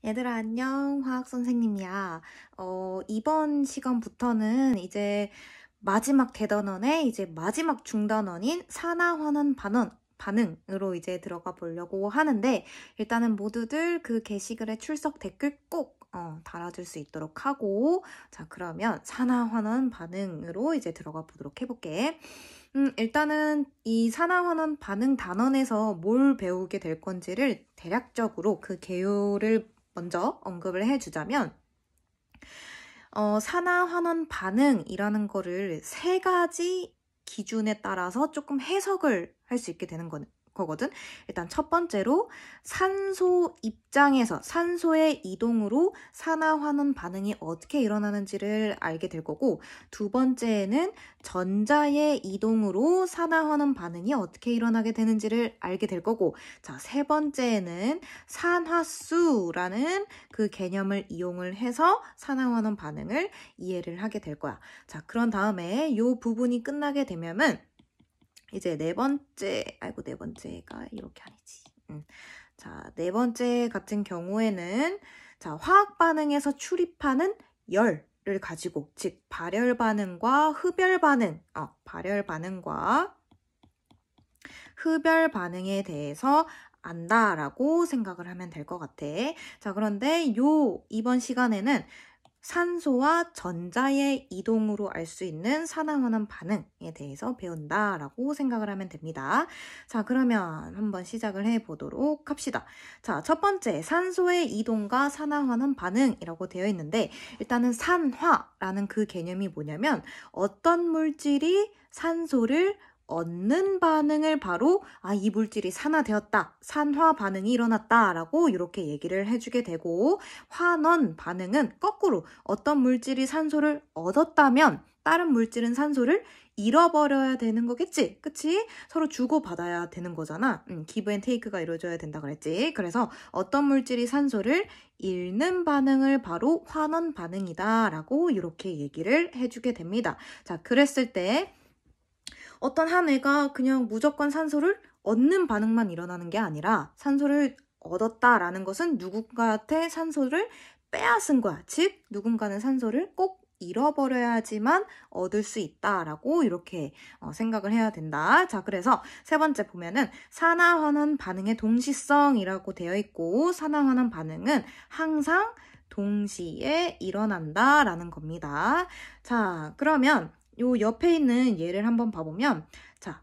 얘들아, 안녕. 화학 선생님이야. 이번 시간부터는 이제 마지막 대단원의 이제 마지막 중단원인 산화환원 반응으로 이제 들어가 보려고 하는데, 일단은 모두들 그 게시글에 출석 댓글 꼭 달아줄 수 있도록 하고, 자, 그러면 산화환원 반응으로 이제 들어가 보도록 해볼게. 일단은 이 산화환원 반응 단원에서 뭘 배우게 될 건지를 대략적으로 그 개요를 먼저 언급을 해주자면, 산화환원 반응이라는 거를 세 가지 기준에 따라서 조금 해석을 할 수 있게 되는 거거든. 일단 첫 번째로 산소 입장에서 산소의 이동으로 산화환원 반응이 어떻게 일어나는지를 알게 될 거고, 두 번째는 전자의 이동으로 산화환원 반응이 어떻게 일어나게 되는지를 알게 될 거고, 자, 세 번째는 산화수라는 그 개념을 이용을 해서 산화환원 반응을 이해를 하게 될 거야. 자, 그런 다음에 이 부분이 끝나게 되면은 이제 네 번째가 이렇게 아니지. 자, 네 번째 같은 경우에는 자, 화학 반응에서 출입하는 열을 가지고, 즉 발열 반응과 흡열 반응에 대해서 안다라고 생각을 하면 될 것 같아. 자, 그런데 이번 시간에는 산소와 전자의 이동으로 알 수 있는 산화환원 반응에 대해서 배운다라고 생각을 하면 됩니다. 자, 그러면 한번 시작을 해보도록 합시다. 자, 첫 번째, 산소의 이동과 산화환원 반응이라고 되어 있는데, 일단은 산화라는 그 개념이 뭐냐면 어떤 물질이 산소를 얻는 반응을 바로 이 물질이 산화되었다, 산화 반응이 일어났다 라고 이렇게 얘기를 해주게 되고, 환원 반응은 거꾸로 어떤 물질이 산소를 얻었다면 다른 물질은 산소를 잃어버려야 되는 거겠지? 그치? 서로 주고받아야 되는 거잖아. 기브 앤 테이크가 이루어져야 된다 그랬지? 그래서 어떤 물질이 산소를 잃는 반응을 바로 환원 반응이다 라고 이렇게 얘기를 해주게 됩니다. 자, 그랬을 때 어떤 한 애가 그냥 무조건 산소를 얻는 반응만 일어나는 게 아니라, 산소를 얻었다라는 것은 누군가한테 산소를 빼앗은 거야. 즉, 누군가는 산소를 꼭 잃어버려야지만 얻을 수 있다라고 이렇게 생각을 해야 된다. 자, 그래서 세 번째 보면은 산화환원 반응의 동시성이라고 되어 있고, 산화환원 반응은 항상 동시에 일어난다라는 겁니다. 자, 그러면 요 옆에 있는 예를 한번 봐보면, 자,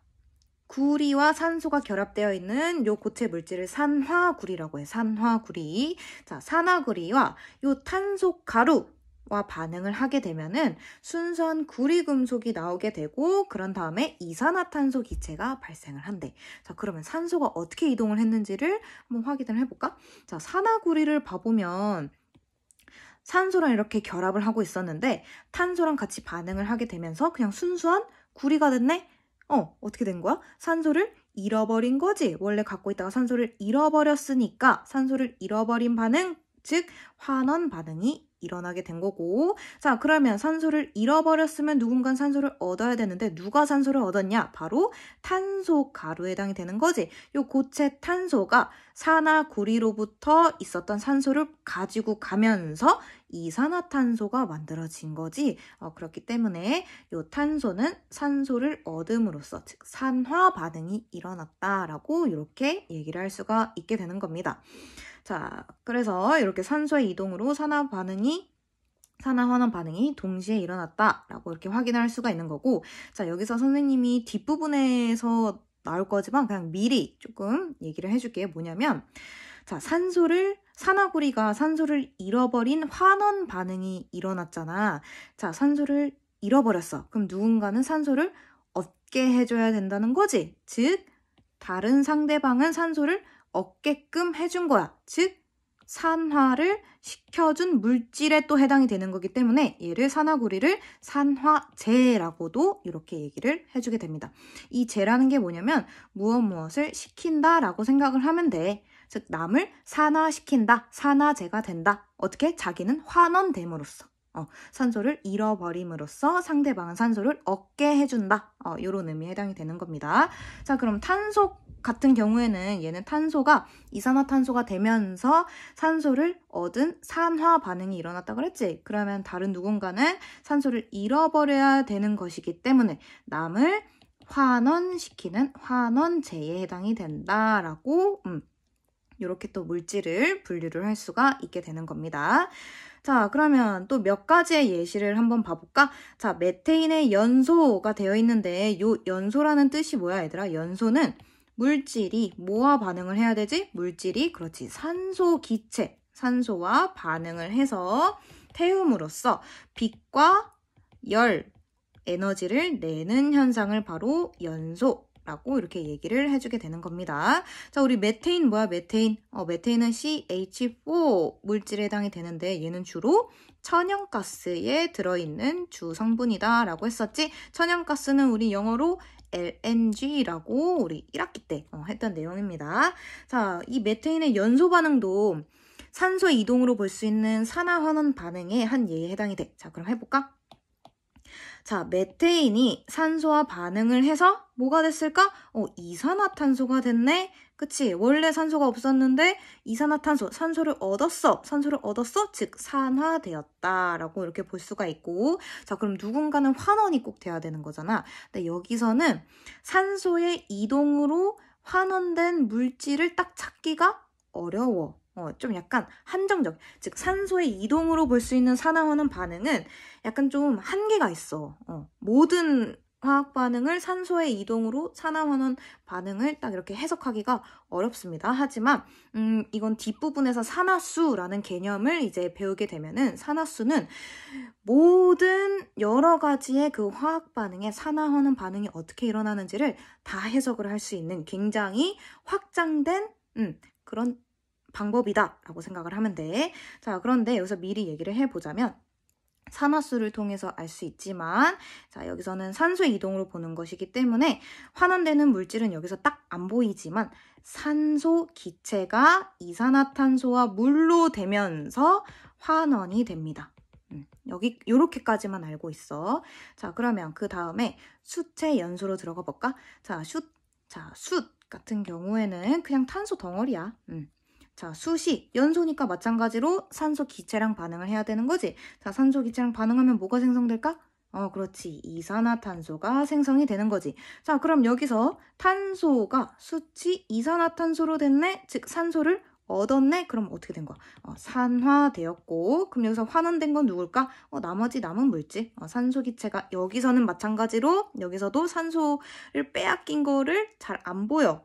구리와 산소가 결합되어 있는 요 고체 물질을 산화구리라고 해. 산화구리. 자, 산화구리와 요 탄소 가루와 반응을 하게 되면은 순수한 구리금속이 나오게 되고, 그런 다음에 이산화탄소 기체가 발생을 한대. 자, 그러면 산소가 어떻게 이동을 했는지를 한번 확인을 해볼까? 자, 산화구리를 봐보면 산소랑 이렇게 결합을 하고 있었는데 탄소랑 같이 반응을 하게 되면서 그냥 순수한 구리가 됐네? 어떻게 된 거야? 산소를 잃어버린 거지. 원래 갖고 있다가 산소를 잃어버렸으니까 산소를 잃어버린 반응, 즉 환원 반응이 일어나게 된 거고, 자, 그러면 산소를 잃어버렸으면 누군가 산소를 얻어야 되는데 누가 산소를 얻었냐? 바로 탄소 가루에 해당이 되는 거지. 요 고체 탄소가 산화구리로부터 있었던 산소를 가지고 가면서 이산화탄소가 만들어진 거지. 그렇기 때문에 요 탄소는 산소를 얻음으로써, 즉 산화 반응이 일어났다라고 이렇게 얘기를 할 수가 있게 되는 겁니다. 자, 그래서 이렇게 산소의 이동으로 산화환원 반응이 동시에 일어났다라고 이렇게 확인할 수가 있는 거고, 자, 여기서 선생님이 뒷부분에서 나올 거지만 그냥 미리 조금 얘기를 해줄게요. 뭐냐면, 자, 산화구리가 산소를 잃어버린 환원 반응이 일어났잖아. 자, 산소를 잃어버렸어. 그럼 누군가는 산소를 얻게 해줘야 된다는 거지. 즉, 다른 상대방은 산소를 얻게끔 해준 거야. 즉, 산화를 시켜준 물질에 또 해당이 되는 거기 때문에 얘를 산화구리를 산화제라고도 이렇게 얘기를 해주게 됩니다. 이 제라는 게 뭐냐면 무엇을 시킨다라고 생각을 하면 돼. 즉, 남을 산화시킨다, 산화제가 된다. 어떻게? 자기는 환원됨으로써. 산소를 잃어버림으로써 상대방은 산소를 얻게 해준다. 이런 의미에 해당이 되는 겁니다. 자, 그럼 탄소 같은 경우에는 얘는 탄소가 이산화탄소가 되면서 산소를 얻은 산화 반응이 일어났다 그랬지? 그러면 다른 누군가는 산소를 잃어버려야 되는 것이기 때문에 남을 환원시키는 환원제에 해당이 된다라고 이렇게 또 물질을 분류를 할 수가 있게 되는 겁니다. 자, 그러면 또 몇 가지의 예시를 한번 봐볼까? 자, 메테인의 연소가 되어 있는데 요 연소라는 뜻이 뭐야, 얘들아? 연소는 물질이 뭐와 반응을 해야 되지? 물질이 그렇지, 산소 기체, 산소와 반응을 해서 태움으로써 빛과 열, 에너지를 내는 현상을 바로 연소라고 이렇게 얘기를 해주게 되는 겁니다. 자, 우리 메테인 뭐야, 메테인? 메테인은 CH4 물질에 해당이 되는데 얘는 주로 천연가스에 들어있는 주 성분이다 라고 했었지. 천연가스는 우리 영어로 LNG라고 우리 1학기 때 했던 내용입니다. 자, 이 메테인의 연소 반응도 산소 이동으로 볼 수 있는 산화환원 반응의 한 예에 해당이 돼. 자, 그럼 해볼까? 자, 메테인이 산소와 반응을 해서 뭐가 됐을까? 이산화탄소가 됐네? 그치? 원래 산소가 없었는데 이산화탄소, 산소를 얻었어. 산소를 얻었어? 즉, 산화되었다라고 이렇게 볼 수가 있고, 자, 그럼 누군가는 환원이 꼭 돼야 되는 거잖아. 근데 여기서는 산소의 이동으로 환원된 물질을 딱 찾기가 어려워. 좀 약간 한정적, 즉 산소의 이동으로 볼 수 있는 산화환원 반응은 약간 좀 한계가 있어. 모든 화학 반응을 산소의 이동으로 산화환원 반응을 딱 이렇게 해석하기가 어렵습니다. 하지만 이건 뒷부분에서 산화수라는 개념을 이제 배우게 되면은 산화수는 모든 여러 가지의 그 화학 반응의 산화환원 반응이 어떻게 일어나는지를 다 해석을 할 수 있는 굉장히 확장된 그런 방법이다라고 생각을 하면 돼. 자, 그런데 여기서 미리 얘기를 해보자면 산화수를 통해서 알 수 있지만, 자, 여기서는 산소 이동으로 보는 것이기 때문에 환원되는 물질은 여기서 딱 안 보이지만 산소 기체가 이산화탄소와 물로 되면서 환원이 됩니다. 여기 요렇게까지만 알고 있어. 자, 그러면 그 다음에 수체 연소로 들어가 볼까? 자, 숯 같은 경우에는 그냥 탄소 덩어리야. 자, 숯이 연소니까 마찬가지로 산소 기체랑 반응을 해야 되는 거지. 자, 산소 기체랑 반응하면 뭐가 생성될까? 그렇지. 이산화탄소가 생성이 되는 거지. 자, 그럼 여기서 탄소가 숯이 이산화탄소로 됐네? 즉, 산소를 얻었네? 그럼 어떻게 된 거야? 산화되었고, 그럼 여기서 환원된 건 누굴까? 나머지 남은 물질. 산소 기체가 여기서는 마찬가지로 여기서도 산소를 빼앗긴 거를 잘 안 보여.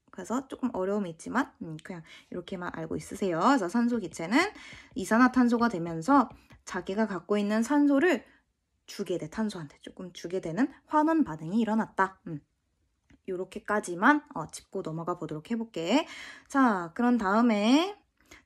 그래서 조금 어려움이 있지만 그냥 이렇게만 알고 있으세요. 그래서 산소 기체는 이산화탄소가 되면서 자기가 갖고 있는 산소를 주게 돼. 탄소한테 조금 주게 되는 환원 반응이 일어났다. 이렇게까지만 짚고 넘어가 보도록 해볼게. 자, 그런 다음에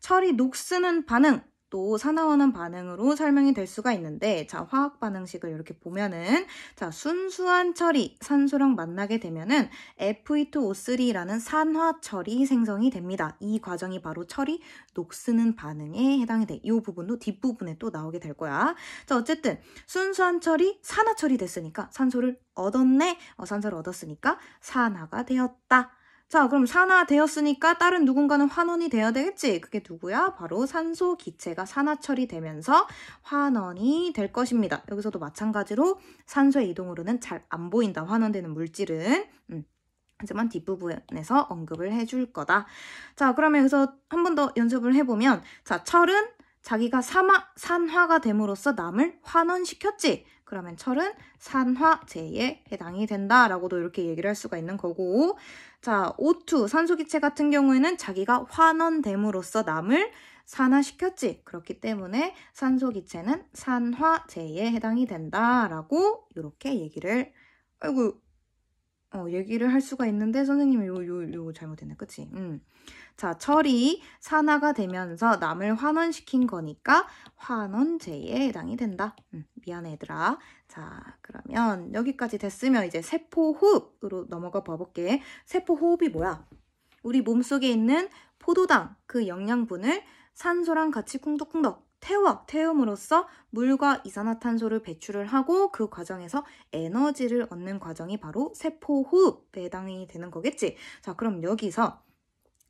철이 녹쓰는 반응. 또 산화환원 반응으로 설명이 될 수가 있는데, 자, 화학 반응식을 이렇게 보면은, 자, 순수한 철이 산소랑 만나게 되면은 Fe2O3라는 산화철이 생성이 됩니다. 이 과정이 바로 철이 녹쓰는 반응에 해당이 돼. 이 부분도 뒷부분에 또 나오게 될 거야. 자, 어쨌든 순수한 철이 산화철이 됐으니까 산소를 얻었네. 산소를 얻었으니까 산화가 되었다. 자, 그럼 산화되었으니까 다른 누군가는 환원이 돼야 되겠지? 그게 누구야? 바로 산소 기체가 산화철이 되면서 환원이 될 것입니다. 여기서도 마찬가지로 산소의 이동으로는 잘 안 보인다. 환원되는 물질은. 하지만 뒷부분에서 언급을 해줄 거다. 자, 그러면 여기서 한 번 더 연습을 해보면, 자, 철은 자기가 산화가 됨으로써 남을 환원시켰지? 그러면 철은 산화제에 해당이 된다라고도 이렇게 얘기를 할 수가 있는 거고, 자, O2, 산소기체 같은 경우에는 자기가 환원됨으로써 남을 산화시켰지. 그렇기 때문에 산소기체는 산화제에 해당이 된다라고 이렇게 얘기를 할 수가 있는데 선생님이 요거 잘못했네. 그치? 자, 철이 산화가 되면서 남을 환원시킨 거니까 환원제에 해당이 된다. 미안해 얘들아. 자, 그러면 여기까지 됐으면 이제 세포호흡으로 넘어가 봐볼게. 세포호흡이 뭐야? 우리 몸속에 있는 포도당 그 영양분을 산소랑 같이 쿵덕쿵덕 태움으로써 물과 이산화탄소를 배출을 하고 그 과정에서 에너지를 얻는 과정이 바로 세포호흡에 해당이 되는 거겠지. 자, 그럼 여기서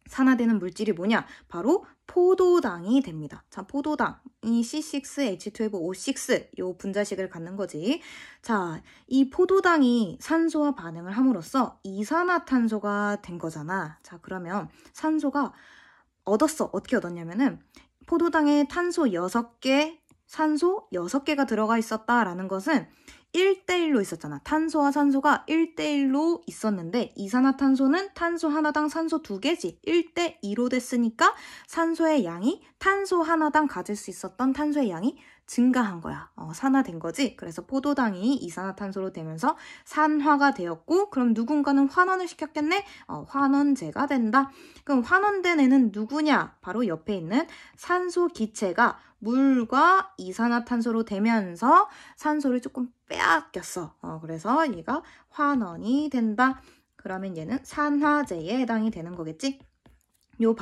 산화되는 물질이 뭐냐? 바로 포도당이 됩니다. 자, 포도당이 C6H12O6 요 분자식을 갖는 거지. 자, 이 포도당이 산소와 반응을 함으로써 이산화탄소가 된 거잖아. 자, 그러면 산소가 얻었어. 어떻게 얻었냐면은 포도당에 탄소 6개, 산소 6개가 들어가 있었다라는 것은 1대1로 있었잖아. 탄소와 산소가 1대1로 있었는데 이산화탄소는 탄소 하나당 산소 2개지. 1대2로 됐으니까 산소의 양이 탄소 하나당 가질 수 있었던 탄소의 양이 증가한 거야. 산화된 거지. 그래서 포도당이 이산화탄소로 되면서 산화가 되었고 그럼 누군가는 환원을 시켰겠네? 환원제가 된다. 그럼 환원된 애는 누구냐? 바로 옆에 있는 산소 기체가 물과 이산화탄소로 되면서 산소를 조금 빼앗겼어. 그래서 얘가 환원이 된다. 그러면 얘는 산화제에 해당이 되는 거겠지? 요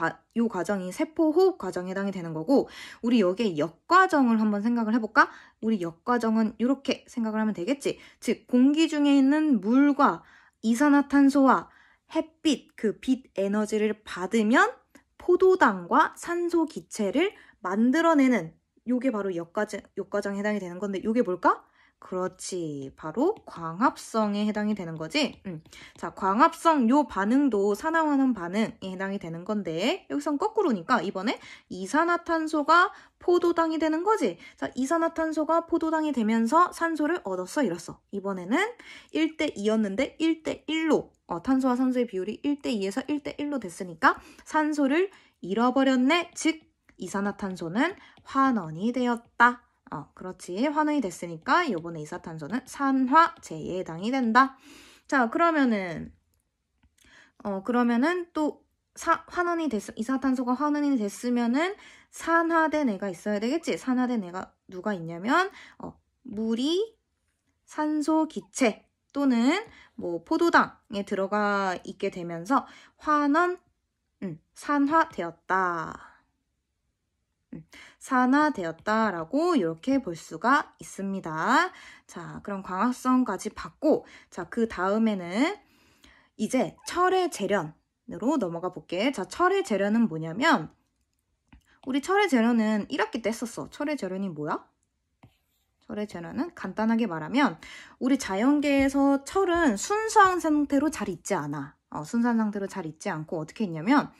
과정이 세포호흡 과정에 해당이 되는 거고 우리 여기에 역과정을 한번 생각을 해볼까? 우리 역과정은 이렇게 생각을 하면 되겠지? 즉 공기 중에 있는 물과 이산화탄소와 햇빛, 그 빛 에너지를 받으면 포도당과 산소 기체를 만들어내는 요게 바로 역과정에 해당이 되는 건데 요게 뭘까? 그렇지. 바로 광합성에 해당이 되는 거지. 자, 광합성 요 반응도 산화환원 반응에 해당이 되는 건데 여기선 거꾸로니까 이번에 이산화탄소가 포도당이 되는 거지. 자, 이산화탄소가 포도당이 되면서 산소를 얻었어, 잃었어. 이번에는 1대2였는데 1대1로 탄소와 산소의 비율이 1대2에서 1대1로 됐으니까 산소를 잃어버렸네. 즉 이산화탄소는 환원이 되었다. 그렇지. 환원이 됐으니까 이번에 이산화탄소는 산화제에 해당이 된다. 자, 그러면은 또 이산화탄소가 환원이 됐으면은 산화된 애가 있어야 되겠지. 산화된 애가 누가 있냐면 물이 산소 기체 또는 뭐 포도당에 들어가 있게 되면서 산화되었다. 산화되었다라고 이렇게 볼 수가 있습니다. 자, 그럼 광합성까지 봤고, 자, 그 다음에는 이제 철의 재련으로 넘어가 볼게. 자, 철의 재련은 뭐냐면 우리 철의 재련은 1학기 때 했었어. 철의 재련이 뭐야? 철의 재련은 간단하게 말하면 우리 자연계에서 철은 순수한 상태로 잘 있지 않아. 순수한 상태로 잘 있지 않고 어떻게 있냐면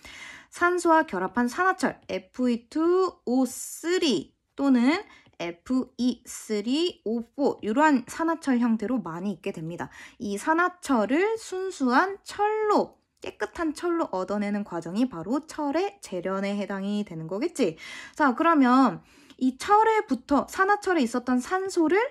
산소와 결합한 산화철 Fe2O3 또는 Fe3O4 이러한 산화철 형태로 많이 있게 됩니다. 이 산화철을 순수한 철로 깨끗한 철로 얻어내는 과정이 바로 철의 재련에 해당이 되는 거겠지. 자, 그러면 이 철에부터 산화철에 있었던 산소를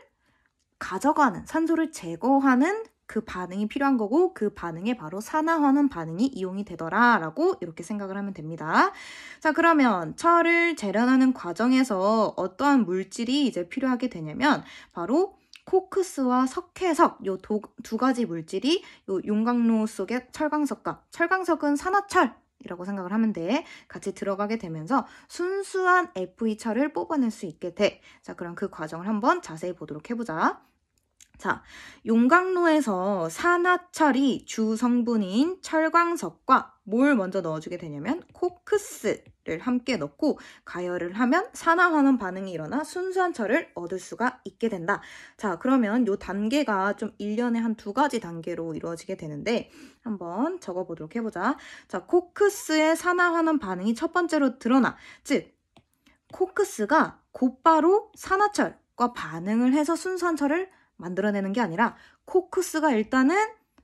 제거하는 그 반응이 필요한 거고 그 반응에 바로 산화환원 반응이 이용이 되더라라고 이렇게 생각을 하면 됩니다. 자, 그러면 철을 재련하는 과정에서 어떠한 물질이 이제 필요하게 되냐면 바로 코크스와 석회석 요 두 가지 물질이 요 용광로 속의 철광석은 산화철이라고 생각을 하면 돼. 같이 들어가게 되면서 순수한 Fe 철을 뽑아낼 수 있게 돼. 자, 그럼 그 과정을 한번 자세히 보도록 해보자. 자, 용광로에서 산화철이 주 성분인 철광석과 뭘 먼저 넣어주게 되냐면 코크스를 함께 넣고 가열을 하면 산화환원 반응이 일어나 순수한 철을 얻을 수가 있게 된다. 자, 그러면 이 단계가 좀 일련의 한 2가지 단계로 이루어지게 되는데 한번 적어보도록 해보자. 자, 코크스의 산화환원 반응이 첫 번째로 드러나. 즉, 코크스가 곧바로 산화철과 반응을 해서 순수한 철을 만들어내는 게 아니라 코크스가 일단은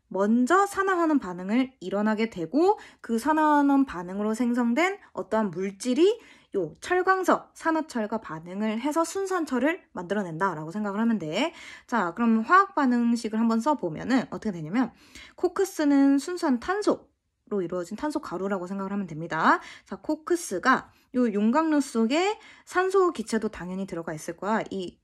먼저 산화환원 반응을 일어나게 되고 그 산화환원 반응으로 생성된 어떠한 물질이 요 철광석, 산화철과 반응을 해서 순수한 철을 만들어낸다라고 생각을 하면 돼. 자, 그럼 화학 반응식을 한번 써보면은 어떻게 되냐면 코크스는 순수한 탄소로 이루어진 탄소 가루라고 생각을 하면 됩니다. 자, 코크스가 요 용광로 속에 산소 기체도 당연히 들어가 있을 거야. 이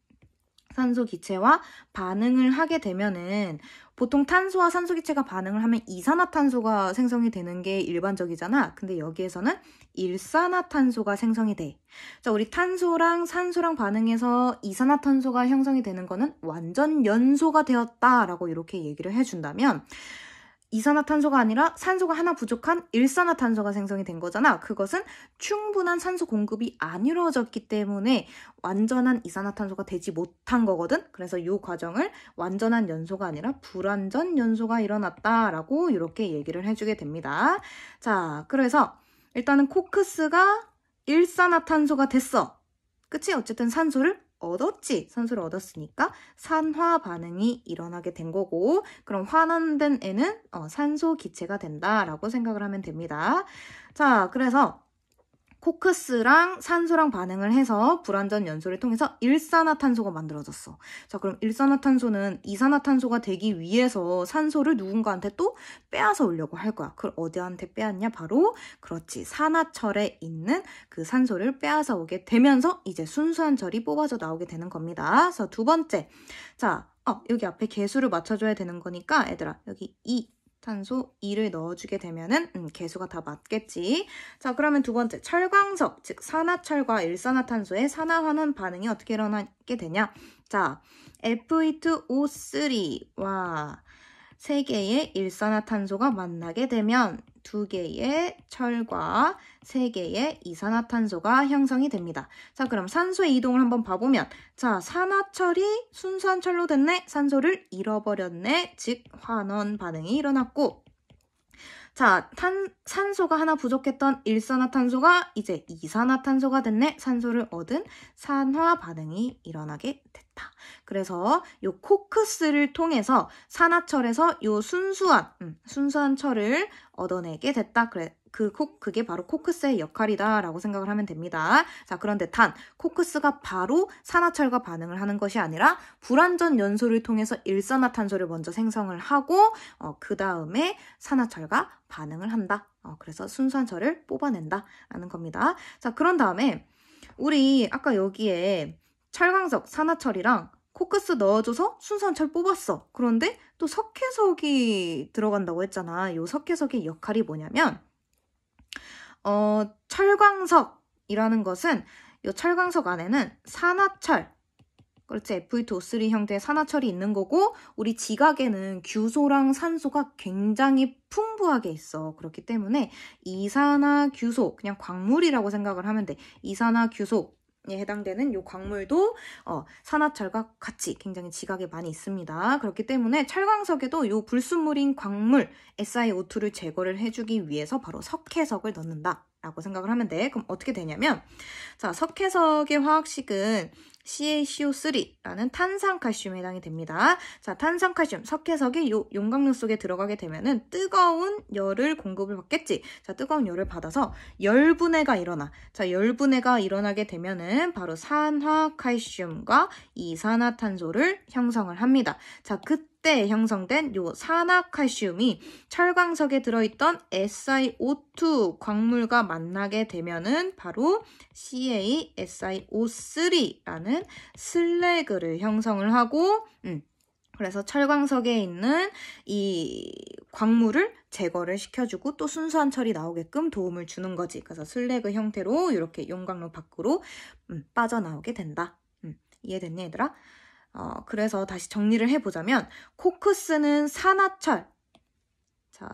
산소 기체와 반응을 하게 되면은 보통 탄소와 산소 기체가 반응을 하면 이산화탄소가 생성이 되는 게 일반적이잖아. 근데 여기에서는 일산화탄소가 생성이 돼. 자, 우리 탄소랑 산소랑 반응해서 이산화탄소가 형성이 되는 거는 완전 연소가 되었다라고 이렇게 얘기를 해준다면 이산화탄소가 아니라 산소가 하나 부족한 일산화탄소가 생성이 된 거잖아. 그것은 충분한 산소 공급이 안 이루어졌기 때문에 완전한 이산화탄소가 되지 못한 거거든. 그래서 이 과정을 완전한 연소가 아니라 불완전 연소가 일어났다라고 이렇게 얘기를 해주게 됩니다. 자, 그래서 일단은 코크스가 일산화탄소가 됐어. 그치? 어쨌든 산소를 얻었으니까 산화 반응이 일어나게 된 거고, 그럼 환원된 애는 산소 기체가 된다라고 생각을 하면 됩니다. 자, 그래서 코크스랑 산소랑 반응을 해서 불완전 연소를 통해서 일산화탄소가 만들어졌어. 자, 그럼 일산화탄소는 이산화탄소가 되기 위해서 산소를 누군가한테 또 빼앗아 오려고 할 거야. 그걸 어디한테 빼앗냐? 바로 그렇지, 산화철에 있는 그 산소를 빼앗아 오게 되면서 이제 순수한 철이 뽑아져 나오게 되는 겁니다. 그래서 두 번째, 자, 여기 앞에 개수를 맞춰줘야 되는 거니까 얘들아, 여기 탄소 2를 넣어주게 되면은 개수가 다 맞겠지. 자, 그러면 두 번째, 철광석, 즉 산화철과 일산화탄소의 산화환원 반응이 어떻게 일어나게 되냐? 자, Fe2O3와 3개의 일산화탄소가 만나게 되면 2개의 철과 3개의 이산화탄소가 형성이 됩니다. 자, 그럼 산소의 이동을 한번 봐보면, 자, 산화철이 순수한 철로 됐네, 산소를 잃어버렸네, 즉 환원 반응이 일어났고, 자, 산소가 하나 부족했던 일산화탄소가 이제 이산화탄소가 됐네, 산소를 얻은 산화 반응이 일어나게 됐다. 그래서 요 코크스를 통해서 산화철에서 요 순수한 철을 얻어내게 됐다. 그게 바로 코크스의 역할이다라고 생각을 하면 됩니다. 자, 그런데 코크스가 바로 산화철과 반응을 하는 것이 아니라 불완전 연소를 통해서 일산화탄소를 먼저 생성을 하고 그 다음에 산화철과 반응을 한다. 그래서 순수한 철을 뽑아낸다라는 겁니다. 자, 그런 다음에 우리 아까 여기에 철광석, 산화철이랑 코크스 넣어줘서 순수한 철 뽑았어. 그런데 또 석회석이 들어간다고 했잖아. 요 석회석의 역할이 뭐냐면 철광석이라는 것은 이 철광석 안에는 산화철, 그렇지, Fe2O3 형태의 산화철이 있는 거고, 우리 지각에는 규소랑 산소가 굉장히 풍부하게 있어. 그렇기 때문에 이산화규소, 그냥 광물이라고 생각을 하면 돼. 이산화규소 에 해당되는 요 광물도 산화철과 같이 굉장히 지각에 많이 있습니다. 그렇기 때문에 철광석에도 요 불순물인 광물 SiO2를 제거를 해주기 위해서 바로 석회석을 넣는다 라고 생각을 하면 돼. 그럼 어떻게 되냐면, 자, 석회석의 화학식은 CaCO3라는 탄산칼슘에 해당이 됩니다. 자, 탄산칼슘, 석회석이 요 용광로 속에 들어가게 되면은 뜨거운 열을 공급을 받겠지. 자, 뜨거운 열을 받아서 열분해가 일어나. 자, 열분해가 일어나게 되면은 바로 산화칼슘과 이산화탄소를 형성을 합니다. 자, 그때 형성된 요 산화칼슘이 철광석에 들어있던 SiO2 광물과 만나게 되면은 바로 CaSiO3라는 슬래그를 형성을 하고, 그래서 철광석에 있는 이 광물을 제거를 시켜주고 또 순수한 철이 나오게끔 도움을 주는 거지. 그래서 슬래그 형태로 이렇게 용광로 밖으로 빠져나오게 된다. 이해됐니, 얘들아? 그래서 다시 정리를 해보자면, 코크스는 산화철. 자,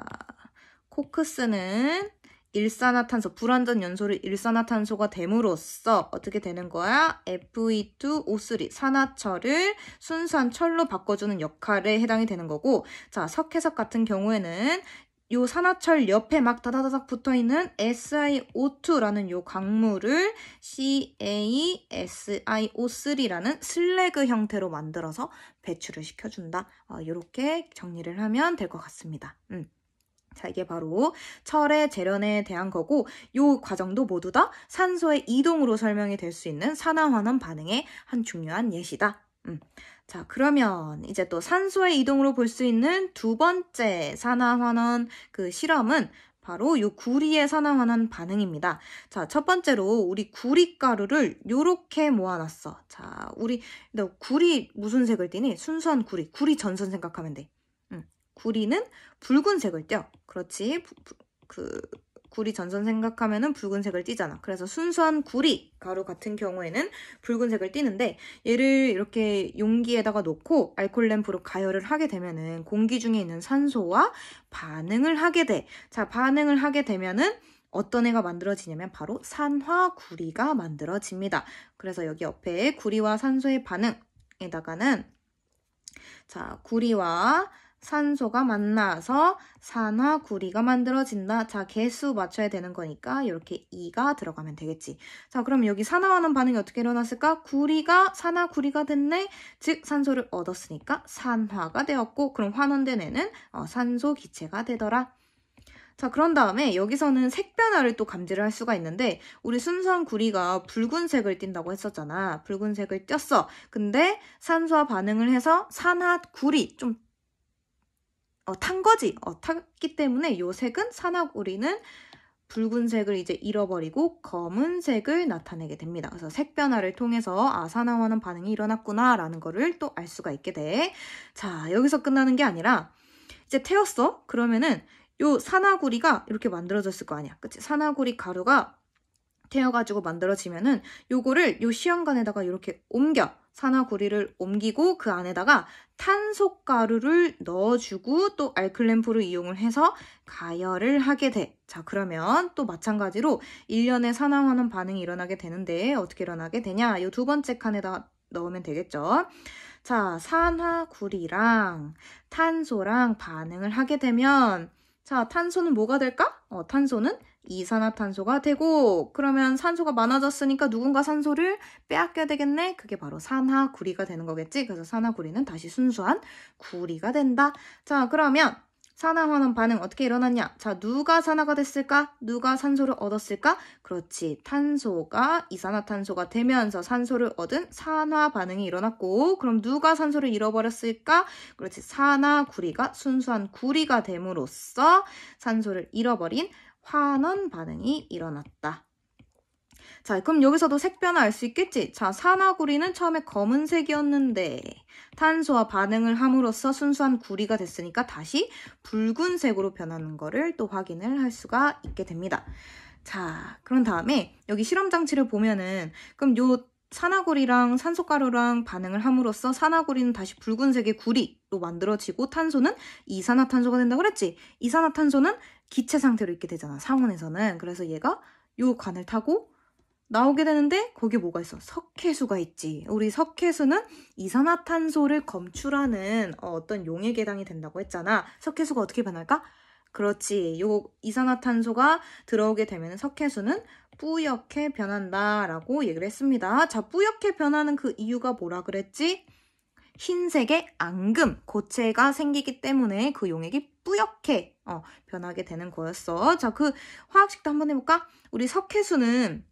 코크스는 일산화탄소, 불완전 연소를 일산화탄소가 됨으로써 어떻게 되는 거야? Fe2O3, 산화철을 순수한 철로 바꿔주는 역할에 해당이 되는 거고, 자, 석회석 같은 경우에는 요 산화철 옆에 막 다다다닥 붙어있는 SiO2라는 요 광물을 CaSiO3라는 슬래그 형태로 만들어서 배출을 시켜준다. 이렇게 정리를 하면 될 것 같습니다. 자, 이게 바로 철의 재련에 대한 거고, 요 과정도 모두 다 산소의 이동으로 설명이 될 수 있는 산화환원 반응의 한 중요한 예시다. 자, 그러면 이제 또 산소의 이동으로 볼 수 있는 두 번째 산화환원 그 실험은 바로 요 구리의 산화환원 반응입니다. 자, 첫 번째로 우리 구리가루를 요렇게 모아놨어. 자, 너 구리 무슨 색을 띠니? 순수한 구리 전선 생각하면 돼. 구리는 붉은색을 띄어. 그렇지. 구리 전선 생각하면은 붉은색을 띠잖아. 그래서 순수한 구리 가루 같은 경우에는 붉은색을 띠는데 얘를 이렇게 용기에다가 놓고 알코올 램프로 가열을 하게 되면은 공기 중에 있는 산소와 반응을 하게 돼. 자, 반응을 하게 되면은 어떤 애가 만들어지냐면 바로 산화구리가 만들어집니다. 그래서 여기 옆에 구리와 산소의 반응에다가는 자, 구리와 산소가 만나서 산화구리가 만들어진다. 자, 개수 맞춰야 되는 거니까 이렇게 2가 들어가면 되겠지. 자, 그럼 여기 산화하는 반응이 어떻게 일어났을까? 구리가 산화구리가 됐네. 즉, 산소를 얻었으니까 산화가 되었고, 그럼 환원된 애는 산소 기체가 되더라. 자, 그런 다음에 여기서는 색 변화를 또 감지를 할 수가 있는데 우리 순수한 구리가 붉은색을 띈다고 했었잖아. 붉은색을 띄었어. 근데 산소와 반응을 해서 산화구리 좀 탄 거지. 탔기 때문에 이 색은 산화구리는 붉은색을 이제 잃어버리고 검은색을 나타내게 됩니다. 그래서 색 변화를 통해서 산화하는 반응이 일어났구나 라는 거를 또 알 수가 있게 돼. 자, 여기서 끝나는 게 아니라 이제 태웠어. 그러면은 요 산화구리가 이렇게 만들어졌을 거 아니야. 그치? 산화구리 가루가 태워가지고 만들어지면은 요거를 요 시험관에다가 이렇게 옮겨. 산화구리를 옮기고 그 안에다가 탄소가루를 넣어주고 또 알클램프를 이용을 해서 가열을 하게 돼. 자, 그러면 또 마찬가지로 1년에 산화하는 반응이 일어나게 되는데 어떻게 일어나게 되냐? 요 두 번째 칸에다 넣으면 되겠죠. 자, 산화구리랑 탄소랑 반응을 하게 되면 자, 탄소는 뭐가 될까? 탄소는 이산화탄소가 되고 그러면 산소가 많아졌으니까 누군가 산소를 빼앗겨야 되겠네? 그게 바로 산화구리가 되는 거겠지? 그래서 산화구리는 다시 순수한 구리가 된다. 자, 그러면 산화하는 반응 어떻게 일어났냐? 자, 누가 산화가 됐을까? 누가 산소를 얻었을까? 그렇지. 탄소가 이산화탄소가 되면서 산소를 얻은 산화 반응이 일어났고 그럼 누가 산소를 잃어버렸을까? 그렇지. 산화구리가 순수한 구리가 됨으로써 산소를 잃어버린 환원 반응이 일어났다. 자, 그럼 여기서도 색 변화 알 수 있겠지? 자, 산화구리는 처음에 검은색이었는데 탄소와 반응을 함으로써 순수한 구리가 됐으니까 다시 붉은색으로 변하는 거를 또 확인을 할 수가 있게 됩니다. 자, 그런 다음에 여기 실험 장치를 보면은 그럼 요 산화구리랑 산소가루랑 반응을 함으로써 산화구리는 다시 붉은색의 구리로 만들어지고 탄소는 이산화탄소가 된다고 그랬지? 이산화탄소는 기체 상태로 있게 되잖아, 상온에서는. 그래서 얘가 요 관을 타고 나오게 되는데 거기 뭐가 있어? 석회수가 있지. 우리 석회수는 이산화탄소를 검출하는 어떤 용액에 해당이 된다고 했잖아. 석회수가 어떻게 변할까? 그렇지. 요 이산화탄소가 들어오게 되면 석회수는 뿌옇게 변한다라고 얘기를 했습니다. 자, 뿌옇게 변하는 그 이유가 뭐라 그랬지? 흰색의 앙금, 고체가 생기기 때문에 그 용액이 뿌옇게 변하게 되는 거였어. 자, 그 화학식도 한번 해볼까? 우리 석회수는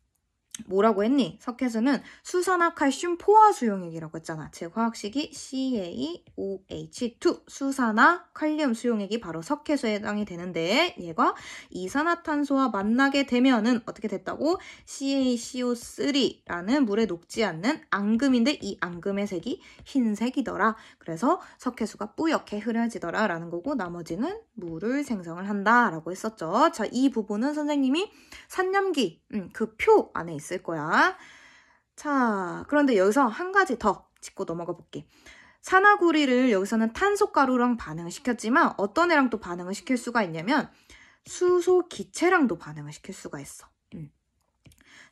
뭐라고 했니? 석회수는 수산화칼슘 포화수용액이라고 했잖아. 즉 화학식이 CaOH2 수산화칼륨 수용액이 바로 석회수에 해당이 되는데 얘가 이산화탄소와 만나게 되면은 어떻게 됐다고? CaCO3라는 물에 녹지 않는 앙금인데 이 앙금의 색이 흰색이더라. 그래서 석회수가 뿌옇게 흐려지더라 라는 거고 나머지는 물을 생성을 한다 라고 했었죠. 자, 이 부분은 선생님이 산염기 그 표 안에 있을 거야. 자, 그런데 여기서 한 가지 더 짚고 넘어가 볼게. 산화구리를 여기서는 탄소가루랑 반응을 시켰지만 어떤 애랑 또 반응을 시킬 수가 있냐면 수소기체랑도 반응을 시킬 수가 있어.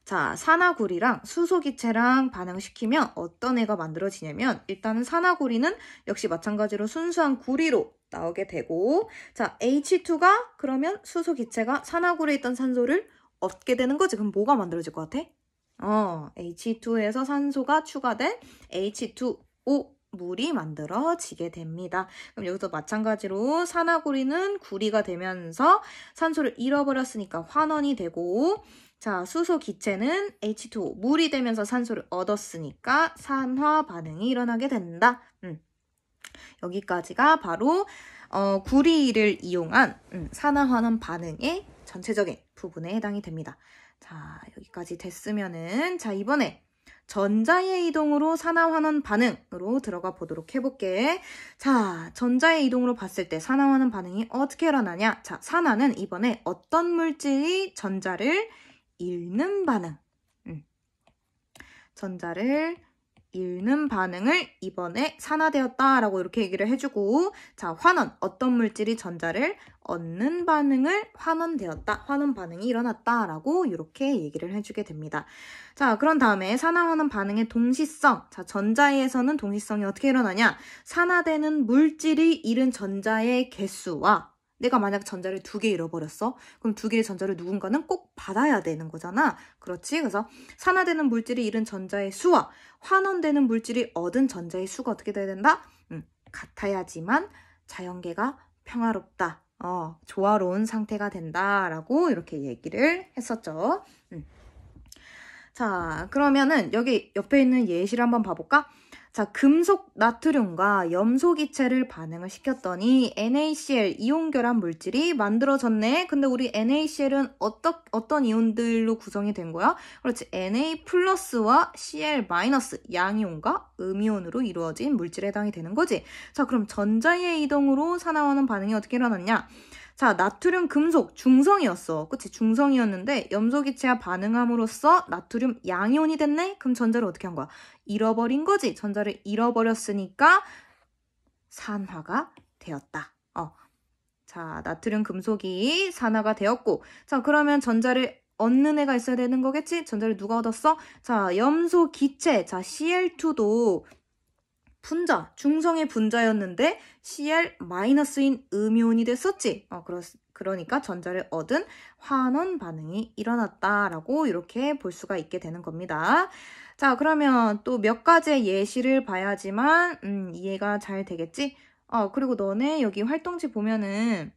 자, 산화구리랑 수소기체랑 반응을 시키면 어떤 애가 만들어지냐면 일단은 산화구리는 역시 마찬가지로 순수한 구리로 나오게 되고 자, H2가 그러면 수소기체가 산화구리에 있던 산소를 얻게 되는 거지. 그럼 뭐가 만들어질 것 같아? H2에서 산소가 추가된 H2O 물이 만들어지게 됩니다. 그럼 여기서 마찬가지로 산화구리는 구리가 되면서 산소를 잃어버렸으니까 환원이 되고 자, 수소 기체는 H2O 물이 되면서 산소를 얻었으니까 산화 반응이 일어나게 된다. 여기까지가 바로 구리를 이용한 산화환원 반응의 전체적인 부분에 해당이 됩니다. 자, 여기까지 됐으면은 자, 이번에 전자의 이동으로 산화환원 반응으로 들어가 보도록 해볼게. 자, 전자의 이동으로 봤을 때 산화환원 반응이 어떻게 일어나냐? 자, 산화는 이번에 어떤 물질이 전자를 잃는 반응. 전자를 잃는 반응을 이번에 산화되었다라고 이렇게 얘기를 해주고, 자, 환원, 어떤 물질이 전자를 얻는 반응을 환원되었다, 환원 반응이 일어났다라고 이렇게 얘기를 해주게 됩니다. 자, 그런 다음에 산화환원 반응의 동시성. 자, 전자에서는 동시성이 어떻게 일어나냐? 산화되는 물질이 잃은 전자의 개수와 내가 만약 전자를 2개 잃어버렸어? 그럼 2개의 전자를 누군가는 꼭 받아야 되는 거잖아. 그렇지? 그래서 산화되는 물질이 잃은 전자의 수와 환원되는 물질이 얻은 전자의 수가 어떻게 돼야 된다? 같아야지만 자연계가 평화롭다. 조화로운 상태가 된다라고 이렇게 얘기를 했었죠. 자, 그러면은 여기 옆에 있는 예시를 한번 봐볼까? 자, 금속 나트륨과 염소 기체를 반응을 시켰더니 NaCl 이온 결합 물질이 만들어졌네. 근데 우리 NaCl은 어떤 이온들로 구성이 된 거야? 그렇지, Na 플러스와 Cl 마이너스 양이온과 음이온으로 이루어진 물질에 해당이 되는 거지. 자, 그럼 전자의 이동으로 산화하는 반응이 어떻게 일어났냐? 자, 나트륨 금속 중성이었어. 그치? 중성이었는데 염소 기체와 반응함으로써 나트륨 양이온이 됐네? 그럼 전자를 어떻게 한 거야? 잃어버린 거지. 전자를 잃어버렸으니까 산화가 되었다. 자, 나트륨 금속이 산화가 되었고, 자, 그러면 전자를 얻는 애가 있어야 되는 거겠지? 전자를 누가 얻었어? 자, 염소 기체. 자, Cl2도 분자, 중성의 분자였는데 Cl-인 음이온이 됐었지. 그러니까 전자를 얻은 환원 반응이 일어났다라고 이렇게 볼 수가 있게 되는 겁니다. 자, 그러면 또 몇 가지의 예시를 봐야지만 이해가 잘 되겠지? 그리고 너네 여기 활동지 보면은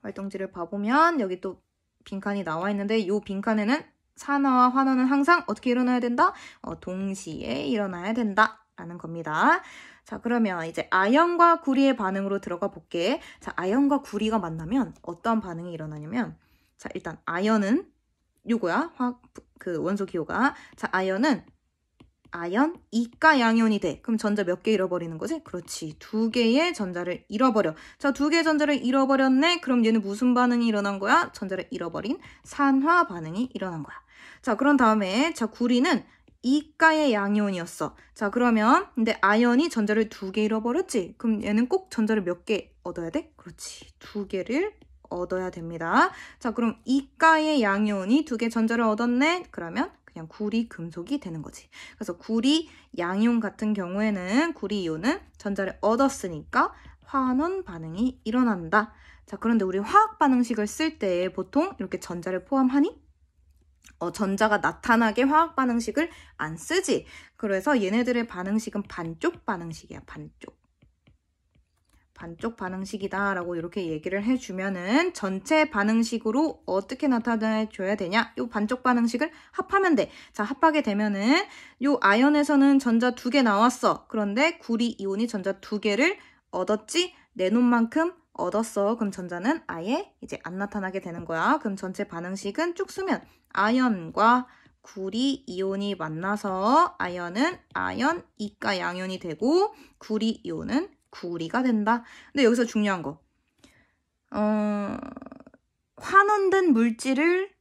활동지를 봐보면 여기 또 빈칸이 나와 있는데 이 빈칸에는 산화와 환원은 항상 어떻게 일어나야 된다? 동시에 일어나야 된다. 라는 겁니다. 자, 그러면 이제 아연과 구리의 반응으로 들어가 볼게. 자, 아연과 구리가 만나면 어떤 반응이 일어나냐면, 자, 일단 아연은 요거야. 원소 기호가. 자, 아연 이가 양이온이 돼. 그럼 전자 몇 개 잃어버리는 거지? 그렇지. 2개의 전자를 잃어버려. 자, 2개의 전자를 잃어버렸네. 그럼 얘는 무슨 반응이 일어난 거야? 전자를 잃어버린 산화 반응이 일어난 거야. 자, 그런 다음에 자, 구리는 이가의 양이온이었어. 자, 그러면 근데 아연이 전자를 2개 잃어버렸지? 그럼 얘는 꼭 전자를 몇 개 얻어야 돼? 그렇지. 2개를 얻어야 됩니다. 자, 그럼 이가의 양이온이 2개 전자를 얻었네? 그러면 그냥 구리 금속이 되는 거지. 그래서 구리 양이온 같은 경우에는 구리 이온은 전자를 얻었으니까 환원 반응이 일어난다. 자, 그런데 우리 화학 반응식을 쓸 때 보통 이렇게 전자를 포함하니? 전자가 나타나게 화학 반응식을 안 쓰지. 그래서 얘네들의 반응식은 반쪽 반응식이야. 반쪽 반응식이다 라고 이렇게 얘기를 해주면은 전체 반응식으로 어떻게 나타내줘야 되냐? 요 반쪽 반응식을 합하면 돼. 자, 합하게 되면은 요 아연에서는 전자 2개 나왔어. 그런데 구리 이온이 전자 2개를 얻었지? 내놓은 만큼 얻었어. 그럼 전자는 아예 이제 안 나타나게 되는 거야. 그럼 전체 반응식은 쭉 쓰면 아연과 구리 이온이 만나서 아연은 아연 이가 양이온이 되고 구리 이온은 구리가 된다. 근데 여기서 중요한 거. 환원된 물질을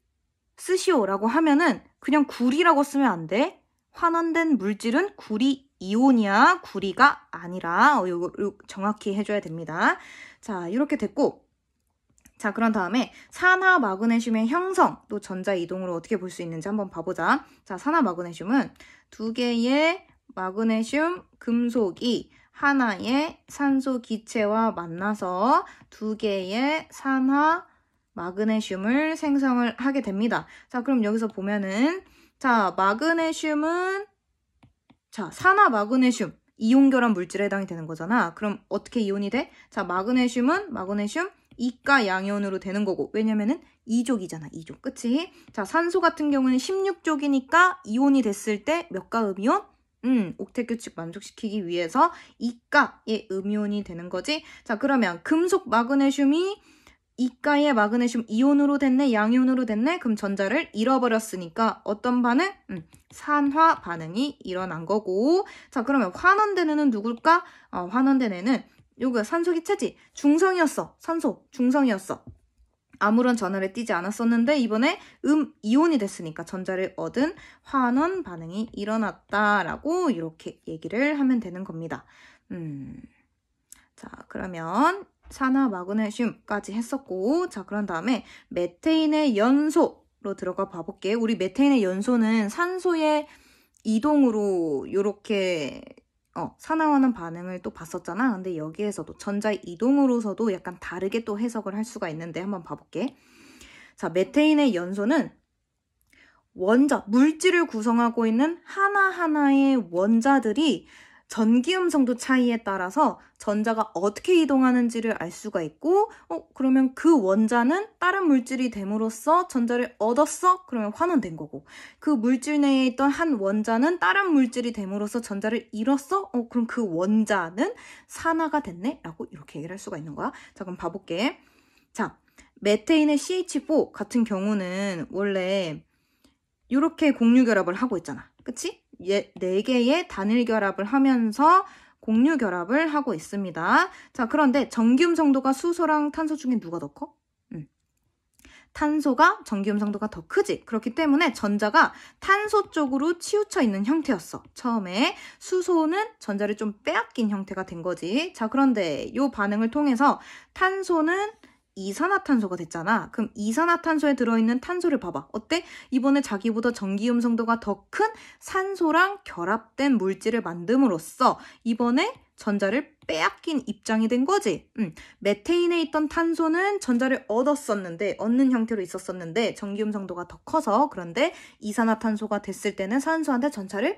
쓰시오라고 하면은 그냥 구리라고 쓰면 안 돼. 환원된 물질은 구리 이온이야. 구리가 아니라 이거 정확히 해줘야 됩니다. 자, 이렇게 됐고, 자, 그런 다음에 산화 마그네슘의 형성, 또 전자 이동으로 어떻게 볼 수 있는지 한번 봐보자. 자, 산화 마그네슘은 2개의 마그네슘 금속이 하나의 산소 기체와 만나서 2개의 산화 마그네슘을 생성을 하게 됩니다. 자, 그럼 여기서 보면은 자, 마그네슘은 자, 산화 마그네슘 이온 결합 물질에 해당이 되는 거잖아. 그럼 어떻게 이온이 돼? 자, 마그네슘은 마그네슘 이가 양이온으로 되는 거고, 왜냐면은 2족이잖아, 2족. 그치? 자, 산소 같은 경우는 16족이니까 이온이 됐을 때 몇 가 음이온? 옥텟 규칙 만족시키기 위해서 이가의 음이온이 되는 거지. 자, 그러면 금속 마그네슘이 이가의 마그네슘 이온으로 됐네, 양이온으로 됐네. 그럼 전자를 잃어버렸으니까 어떤 반응? 산화 반응이 일어난 거고. 자, 그러면 환원된 애는 누굴까? 환원된 애는 요거 산소 기체지. 중성이었어. 산소 중성이었어. 아무런 전하를 띠지 않았었는데 이번에 이온이 됐으니까 전자를 얻은 환원 반응이 일어났다라고 이렇게 얘기를 하면 되는 겁니다. 자, 그러면 산화 마그네슘까지 했었고, 자, 그런 다음에 메테인의 연소로 들어가 봐볼게. 우리 메테인의 연소는 산소의 이동으로 이렇게 산화하는 반응을 또 봤었잖아. 근데 여기에서도 전자의 이동으로서도 약간 다르게 또 해석을 할 수가 있는데 한번 봐볼게. 자, 메테인의 연소는 물질을 구성하고 있는 하나하나의 원자들이 전기음성도 차이에 따라서 전자가 어떻게 이동하는지를 알 수가 있고, 그러면 그 원자는 다른 물질이 됨으로써 전자를 얻었어? 그러면 환원된 거고, 그 물질 내에 있던 한 원자는 다른 물질이 됨으로써 전자를 잃었어? 그럼 그 원자는 산화가 됐네? 라고 이렇게 얘기를 할 수가 있는 거야. 자, 그럼 봐볼게. 자, 메테인의 CH4 같은 경우는 원래 이렇게 공유결합을 하고 있잖아. 그치? 4개의 단일 결합을 하면서 공유 결합을 하고 있습니다. 자, 그런데 전기음성도가 수소랑 탄소 중에 누가 더 커? 탄소가 전기음성도가 더 크지. 그렇기 때문에 전자가 탄소 쪽으로 치우쳐 있는 형태였어. 처음에 수소는 전자를 좀 빼앗긴 형태가 된 거지. 자, 그런데 이 반응을 통해서 탄소는 이산화탄소가 됐잖아. 그럼 이산화탄소에 들어있는 탄소를 봐봐. 어때? 이번에 자기보다 전기음성도가 더 큰 산소랑 결합된 물질을 만듦으로써 이번에 전자를 빼앗긴 입장이 된 거지. 메테인에 있던 탄소는 전자를 얻는 형태로 있었었는데 전기음성도가 더 커서, 그런데 이산화탄소가 됐을 때는 산소한테 전자를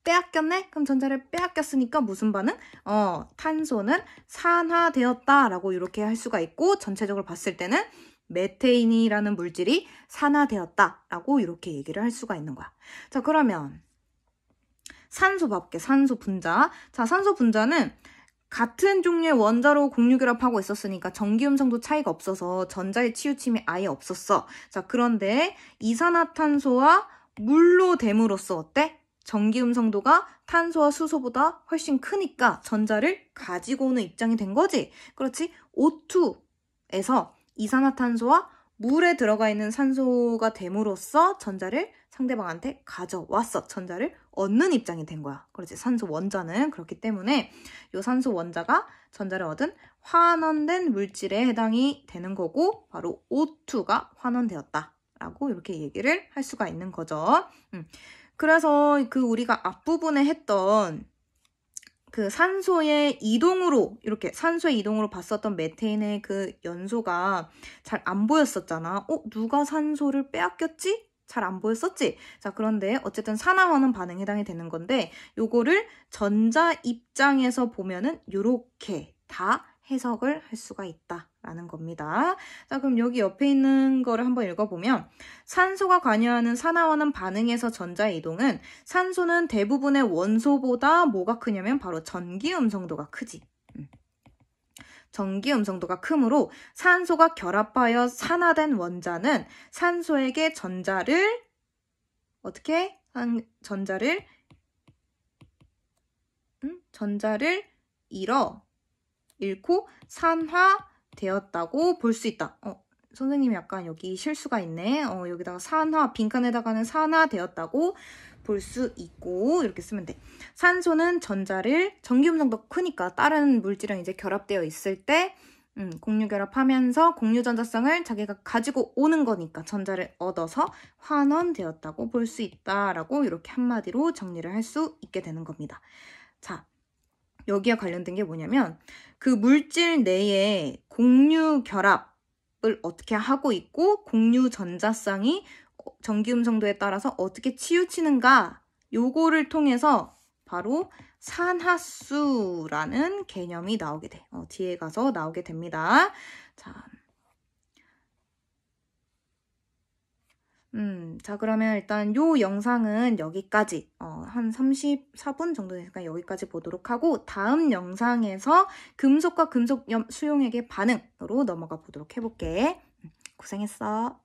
빼앗겼네? 그럼 전자를 빼앗겼으니까 무슨 반응? 탄소는 산화되었다라고 이렇게 할 수가 있고, 전체적으로 봤을 때는 메테인이라는 물질이 산화되었다라고 이렇게 얘기를 할 수가 있는 거야. 자, 그러면 산소 봐볼게. 산소 분자. 자, 산소 분자는 같은 종류의 원자로 공유결합하고 있었으니까 전기음성도 차이가 없어서 전자의 치우침이 아예 없었어. 자, 그런데 이산화탄소와 물로 됨으로써 어때? 전기음성도가 탄소와 수소보다 훨씬 크니까 전자를 가지고 오는 입장이 된 거지. 그렇지? O2에서 이산화탄소와 물에 들어가 있는 산소가 됨으로써 전자를 상대방한테 가져왔어. 전자를 얻는 입장이 된 거야. 그렇지? 산소 원자는. 그렇기 때문에 이 산소 원자가 전자를 얻은 환원된 물질에 해당이 되는 거고, 바로 O2가 환원되었다라고 이렇게 얘기를 할 수가 있는 거죠. 그래서 우리가 앞부분에 했던 그 산소의 이동으로 봤었던 메테인의 그 연소가 잘 안 보였었잖아. 누가 산소를 빼앗겼지? 잘 안 보였었지? 자, 그런데 어쨌든 산화환원 반응에 해당이 되는 건데, 요거를 전자 입장에서 보면은 요렇게 다 해석을 할 수가 있다라는 겁니다. 자, 그럼 여기 옆에 있는 거를 한번 읽어보면, 산소가 관여하는 산화환원 반응에서 전자의 이동은 산소는 대부분의 원소보다 뭐가 크냐면 바로 전기음성도가 크지. 전기음성도가 크므로 산소가 결합하여 산화된 원자는 산소에게 전자를 잃고 산화되었다고 볼 수 있다. 선생님이 약간 여기 실수가 있네. 여기다가 빈칸에다가는 산화되었다고 볼 수 있고, 이렇게 쓰면 돼. 산소는 전기음성도 크니까 다른 물질이랑 이제 결합되어 있을 때 공유 결합하면서 공유 전자성을 자기가 가지고 오는 거니까 전자를 얻어서 환원되었다고 볼 수 있다라고 이렇게 한마디로 정리를 할 수 있게 되는 겁니다. 자, 여기와 관련된 게 뭐냐면 그 물질 내에 공유 결합을 어떻게 하고 있고 공유 전자쌍이 전기음성도에 따라서 어떻게 치우치는가, 요거를 통해서 바로 산화수라는 개념이 나오게 돼. 뒤에 가서 나오게 됩니다. 자, 자, 그러면 일단 요 영상은 여기까지, 한 34분 정도 되니까 여기까지 보도록 하고, 다음 영상에서 금속과 금속 수용액의 반응으로 넘어가 보도록 해볼게. 고생했어.